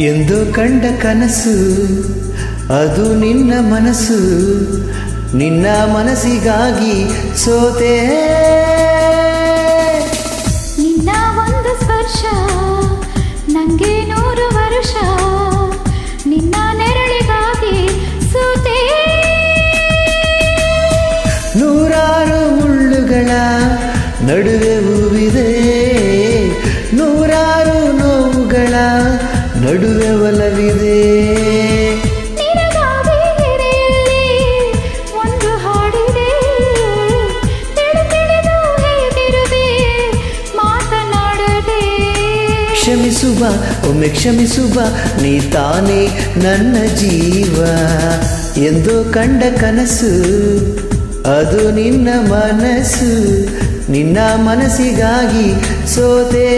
ಎಂದು ಕಂಡ ಕನಸು ಅದು ನಿನ್ನ ಮನಸ್ಸು, ನಿನ್ನ ಮನಸ್ಸಿಗಾಗಿ ಸೋತೆ. ನಿನ್ನ ಒಂದು ಸ್ಪರ್ಶ ನಂಗೆ 100 ವರ್ಷ, ನಿನ್ನ ನೆರಳಿಗಾಗಿ ಸೋತೆ. ನೂರಾರು ಮುಳ್ಳುಗಳ ನಡುವೆ ಹೂವಿದೆ, ನೂರಾರು ನೋವುಗಳ ನಡುವೆ ಒಲವಿದೆ. ನಿನಗಾಗಿ ಹಿರಿಯಲ್ಲಿ ಒಂದು ಹಾಡಿದೆ, ತಿಳಿದು ಹೇಗಿರುವೆ ಮಾತನಾಡದೆ. ಕ್ಷಮಿಸುವ ಒಮ್ಮೆ ಕ್ಷಮಿಸುವ, ನೀ ತಾನೇ ನನ್ನ ಜೀವ. ಎಂದು ಕಂಡ ಕನಸು ಅದು ನಿನ್ನ ಮನಸ್ಸು, ನಿನ್ನ ಮನಸ್ಸಿಗಾಗಿ ಸೋತೆ.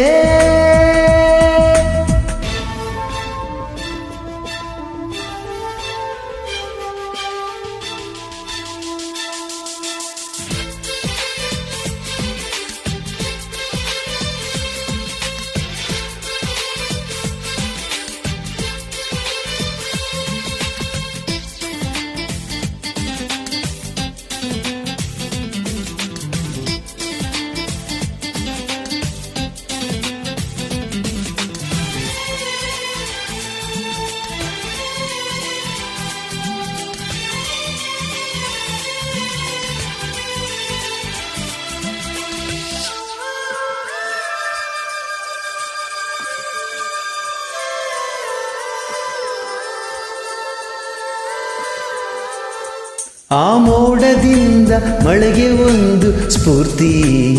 ಆ ಮೋಡದಿಂದ ಮಳೆಗೆ ಒಂದು ಸ್ಫೂರ್ತಿ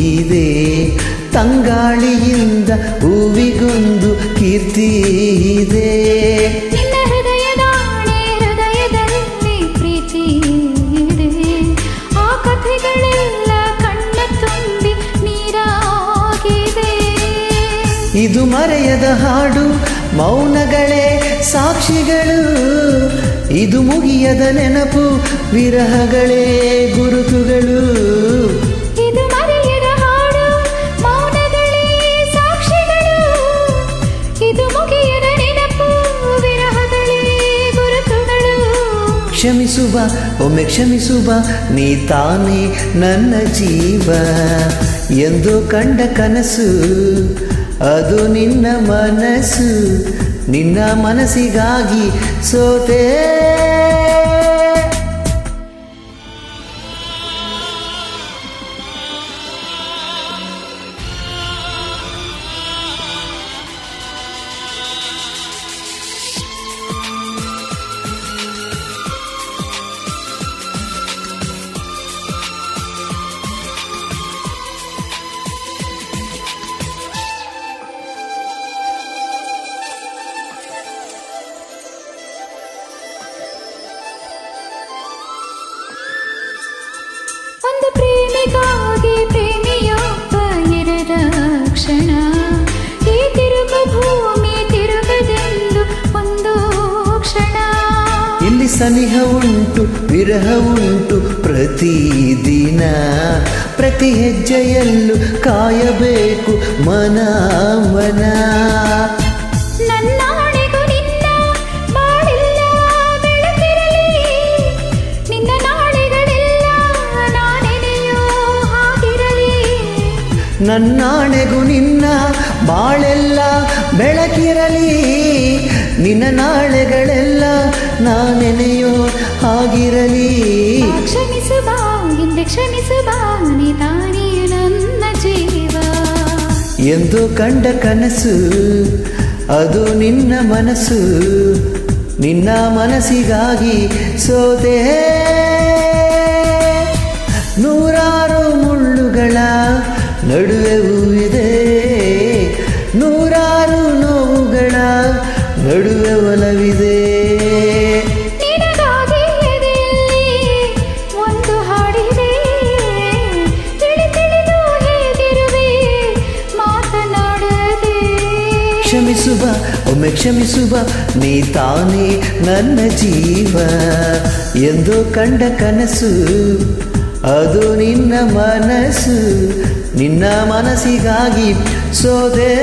ಇದೆ, ತಂಗಾಳಿಯಿಂದ ಹೂವಿಗೊಂದು ಕೀರ್ತಿ ಇದೆ. ನಿನ್ನ ಹೃದಯದಲ್ಲಿ ಪ್ರೀತಿ ಇದೆ, ಆ ಕಥೆಗಳೆಲ್ಲ ಕಣ್ಣ ತುಂಬಿ ನೀರಾಗಿದೆ. ಇದು ಮರೆಯದ ಹಾಡು, ಮೌನಗಳೇ ಸಾಕ್ಷಿಗಳು. ಇದು ಮುಗಿಯದ ನೆನಪು, ವಿರಹಗಳೇ ಗುರುತುಗಳು. ಇದು ಮರೆಯದ ಹಾಡು, ಮೌನಗಳೇ ಸಾಕ್ಷಿಗಳು. ಇದು ಮುಗಿಯದ ನೆನಪು, ವಿರಹಗಳೇ ಗುರುತುಗಳು. ಕ್ಷಮಿಸುವ ಒಮ್ಮೆ ಕ್ಷಮಿಸುವ, ನೀ ತಾನೇ ನನ್ನ ಜೀವ. ಎಂದು ಕಂಡ ಕನಸು ಅದು ನಿನ್ನ ಮನಸ್ಸು, ನಿನ್ನ ಮನಸ್ಸಿಗಾಗಿ ಸೋತೆ. ಒಂದು ಪ್ರೇಮಿಗಾಗಿ ಪ್ರೇಮಿಯೊಬ್ಬ ಇರದ ಕ್ಷಣ, ಈ ತಿರುಗು ಭೂಮಿ ತಿರುಗದೆಂದು ಒಂದು ಕ್ಷಣ. ಇಲ್ಲಿ ಸನಿಹ ಉಂಟು, ವಿರಹ ಉಂಟು ಪ್ರತಿದಿನ. ಪ್ರತಿ ಹೆಜ್ಜೆಯಲ್ಲೂ ಕಾಯಬೇಕು ಮನ ಮನ. ನನ್ನಾಣೆಗೂ ನಿನ್ನ ಬಾಳೆಲ್ಲ ಬೆಳಕಿರಲಿ, ನಿನ್ನ ನಾಳೆಗಳೆಲ್ಲ ನಾನೆನೆಯೋ ಹಾಗಿರಲಿ. ನನ್ನಾಣೆಗೂ ನಿನ್ನ ಬಾಳೆಲ್ಲ ಬೆಳಕಿರಲಿ, ನಿನ್ನ ನಾಳೆಗಳೆಲ್ಲ ನಾನೆನೆಯೋ ಹಾಗಿರಲಿ. ಕ್ಷಮಿಸುವ ಹಿಂದೆ ಕ್ಷಮಿಸುವ, ನೀ ತಾನೇ ನನ್ನ ಜೀವ. ಎಂದು ಕಂಡ ಕನಸು ಅದು ನಿನ್ನ ಮನಸ್ಸು, ನಿನ್ನ ಮನಸ್ಸಿಗಾಗಿ ಸೋತೆ. ನೂರಾರು ಮುಳ್ಳುಗಳ ನಡುವೆ ಹೂವಿದೆ ನೂರಾರು ನೋವುಗಳ ನಡುವೆ ಒಲವಿದೆ. ನಿನಗಾಗಿ ಎದೆಯಲ್ಲಿ ಒಂದು ಹಾಡಿದೆ, ತಿಳಿದು ಹೇಗಿರುವೆ ಮಾತನಾಡದೆ. ಕ್ಷಮಿಸುವ ಒಮ್ಮೆ ಕ್ಷಮಿಸುವ ನೀ ತಾನೇ ನನ್ನ ಜೀವ. ಎಂದು ಕಂಡ ಕನಸು ಅದು ನಿನ್ನ ಮನಸ್ಸು, ನಿನ್ನ ಮನಸ್ಸಿಗಾಗಿ ಸೋದೆ.